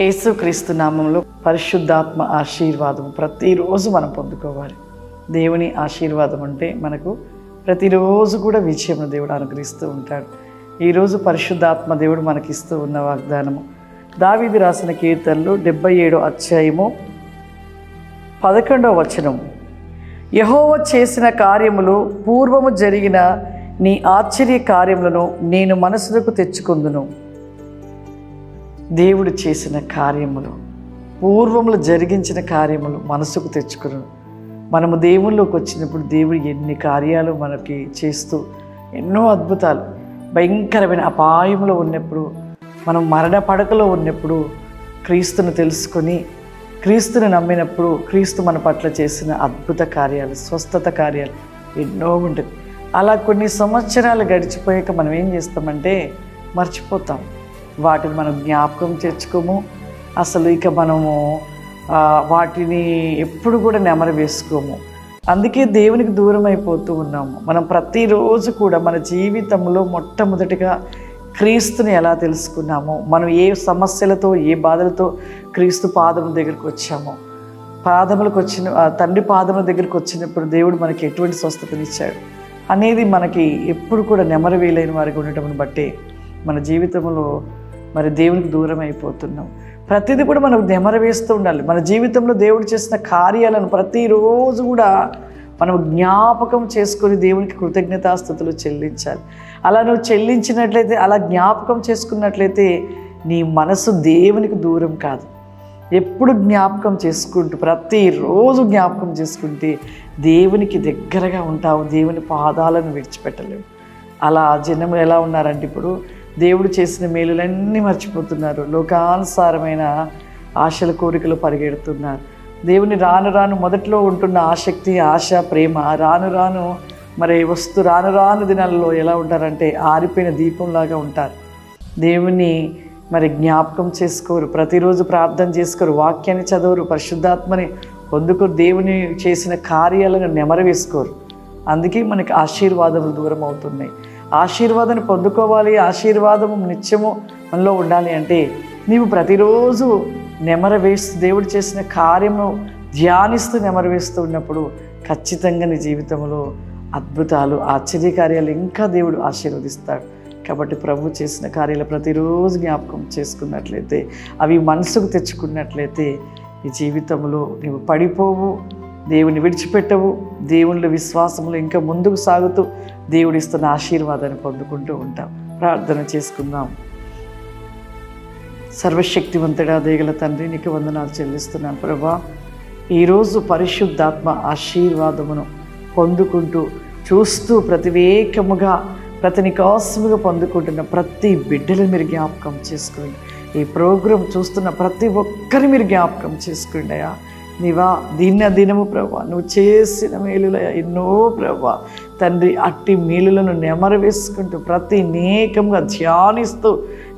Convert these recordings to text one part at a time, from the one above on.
యేసుక్రీస్తు నామంలో పరిశుద్ధాత్మ ఆశీర్వాదం ప్రతిరోజు మనం పొందుకోవాలి. దేవుని ఆశీర్వాదం అంటే మనకు ప్రతిరోజు కూడా విజయం దేవుడు అనుగ్రహిస్తూ ఉంటాడు. ఈరోజు పరిశుద్ధాత్మ దేవుడు మనకిస్తూ ఉన్న వాగ్దానము దావీదు రాసిన కీర్తనలు 77వ అధ్యాయము 11వ వచనం. యెహోవా చేసిన కార్యములు పూర్వము జరిగిన నీ ఆశ్చర్య కార్యములను నేను మనసులకు తెచ్చుకొందును. దేవుడు చేసిన కార్యములు, పూర్వములు జరిగించిన కార్యములు మనసుకు తెచ్చుకును. మనము దేవుళ్ళలోకి వచ్చినప్పుడు దేవుడు ఎన్ని కార్యాలు మనకి చేస్తూ, ఎన్నో అద్భుతాలు, భయంకరమైన అపాయంలో ఉన్నప్పుడు, మనం మరణ పడకలో ఉన్నప్పుడు క్రీస్తును తెలుసుకొని క్రీస్తుని నమ్మినప్పుడు క్రీస్తు మన పట్ల చేసిన అద్భుత కార్యాలు, స్వస్థత కార్యాలు ఎన్నో ఉంటుంది. అలా కొన్ని సంవత్సరాలు గడిచిపోయాక మనం ఏం చేస్తామంటే మర్చిపోతాం. వాటిని మనం జ్ఞాపకం తెచ్చుకోము. అసలు ఇక మనము వాటిని ఎప్పుడు కూడా నెమరు వేసుకోము. అందుకే దేవునికి దూరం అయిపోతూ ఉన్నాము. మనం ప్రతిరోజు కూడా మన జీవితంలో మొట్టమొదటిగా క్రీస్తుని ఎలా తెలుసుకున్నామో, మనం ఏ సమస్యలతో ఏ బాధలతో క్రీస్తు పాదముల దగ్గరికి వచ్చామో, తండ్రి పాదముల దగ్గరికి వచ్చినప్పుడు దేవుడు మనకి ఎటువంటి స్వస్థతనిచ్చాడు అనేది మనకి ఎప్పుడు కూడా నెమరు వేయలేని వారికి ఉండటం బట్టి మన జీవితంలో మరి దేవునికి దూరం అయిపోతున్నాం. ప్రతిదీ కూడా మనం నెమరు వేస్తూ ఉండాలి. మన జీవితంలో దేవుడు చేసిన కార్యాలను ప్రతిరోజు కూడా మనం జ్ఞాపకం చేసుకొని దేవునికి కృతజ్ఞతాస్తుతులు చెల్లించాలి. అలా నువ్వు చెల్లించినట్లయితే, అలా జ్ఞాపకం చేసుకున్నట్లయితే నీ మనసు దేవునికి దూరం కాదు. ఎప్పుడు జ్ఞాపకం చేసుకుంటూ, ప్రతిరోజు జ్ఞాపకం చేసుకుంటే దేవునికి దగ్గరగా ఉంటావు. దేవుని పాదాలను విడిచిపెట్టలేవు. అలా జనము ఎలా ఉన్నారంటే ఇప్పుడు దేవుడు చేసిన మేలులన్నీ మర్చిపోతున్నారు. లోకానుసారమైన ఆశల కోరికలు పరిగెడుతున్నారు. దేవుని రాను రాను మొదట్లో ఉంటున్న ఆసక్తి, ఆశ, ప్రేమ రాను రాను రాను దినాల్లో ఎలా ఉంటారంటే ఆరిపోయిన దీపంలాగా ఉంటారు. దేవుని జ్ఞాపకం చేసుకోరు, ప్రతిరోజు ప్రార్థన చేసుకోరు, వాక్యాన్ని చదవరు, పరిశుద్ధాత్మని పొందుకోరు, దేవుని చేసిన కార్యాలను నెమరు వేసుకోరు. అందుకే మనకి ఆశీర్వాదములు దూరం అవుతున్నాయి. ఆశీర్వాదాన్ని పొందుకోవాలి, ఆశీర్వాదము నిత్యము మనలో ఉండాలి అంటే నీవు ప్రతిరోజు నెమరు వేస్తూ దేవుడు చేసిన కార్యము ధ్యానిస్తూ నెమరు వేస్తూ ఉన్నప్పుడు ఖచ్చితంగా నీ జీవితంలో అద్భుతాలు, ఆశ్చర్యకార్యాలు ఇంకా దేవుడు ఆశీర్వదిస్తాడు. కాబట్టి ప్రభు చేసిన కార్యాలు ప్రతిరోజు జ్ఞాపకం చేసుకున్నట్లయితే, అవి మనసుకు తెచ్చుకున్నట్లయితే ఈ జీవితంలో నీవు పడిపోవు, దేవుని విడిచిపెట్టవు. దేవుళ్ళ విశ్వాసంలో ఇంకా ముందుకు సాగుతూ దేవుడు ఇస్తున్న ఆశీర్వాదాన్ని పొందుకుంటూ ఉంటాం. ప్రార్థన చేసుకుందాం. సర్వశక్తివంతుడా దేగల తండ్రి, నీకు వందనాలు చెల్లిస్తున్నాను ప్రభా. ఈరోజు పరిశుద్ధాత్మ ఆశీర్వాదమును పొందుకుంటూ చూస్తూ ప్రతివేకముగా ప్రతినికాసముగా పొందుకుంటున్న ప్రతి బిడ్డలు మీరు జ్ఞాపకం చేసుకోండి. ఈ ప్రోగ్రాం చూస్తున్న ప్రతి ఒక్కరి మీరు జ్ఞాపకం చేసుకోండి అయ్యా. నీవా దినము ప్రభా నువ్వు చేసిన మేలుల ఎన్నో ప్రభా తండ్రి, అట్టి మేలులను నెమరు వేసుకుంటూ ప్రతి నేకంగా ధ్యానిస్తూ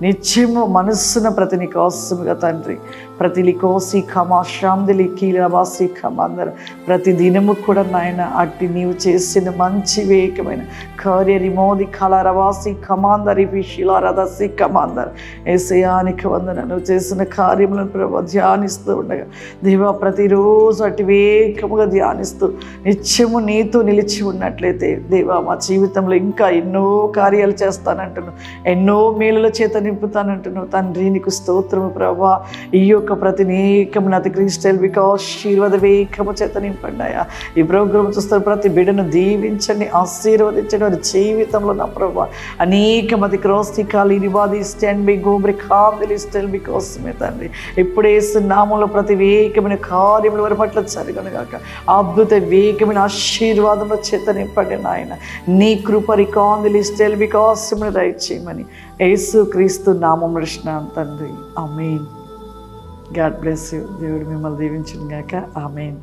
నిత్యము మనస్సున ప్రతి నికోసముగా తండ్రి, ప్రతి లికోసి ఖమాశాందిలి కీలవాసి ఖమాందర ప్రతి దినము కూడా నాయన అట్టి నీవు చేసిన మంచి వేకమైన కార్య రిమోది కలరవాసి ఖమాందరి శిలారదసి ఖమాందర్ ఏసయానికి వందన. నువ్వు చేసిన కార్యములను ప్రభా ధ్యానిస్తూ ఉండగా దేవా ప్రతిరోజు అటు వేకముగా ధ్యానిస్తూ నిత్యము నీతో నిలిచి ఉన్నట్లయితే దేవా మా జీవితంలో ఇంకా ఎన్నో కార్యాలు చేస్తానంటున్నావు, ఎన్నో మేలుల చేత నింపుతానంటున్నావు తండ్రి. నీకు స్తోత్రము ప్రభా. ఈ యొక్క ప్రతి నేకమును అతిక్రీస్టల్ ఆశీర్వాద వేకము చేత నింపండియా. ఈ ప్రోగ్రాం చూస్తున్న ప్రతి బిడ్డను దీవించండి, ఆశీర్వదించండి. వారి జీవితంలో నా ప్రభా అనేక మంది క్రోస్తికాలు నివాది స్టాండ్ బై గోబ్రి కాందిలి స్టెల్ కోసమే తండ్రి. ఇప్పుడే నామంలో ప్రతి వేకమైన కార్యములు వారి పట్ల జరగనుగాక. అద్భుత వేకమైన ఆశీర్వాదంలో చేత నింపండి నాయన. నీ కృప రికాందిలి స్టెల్ కోసమే దయచేయమని యేసు క్రీస్తు నామములో అడుగుచున్నాను తండ్రి. ఆమేన్. God bless you. దేవుడు మిమ్మల్ని దీవించును గాక. ఆమేన్.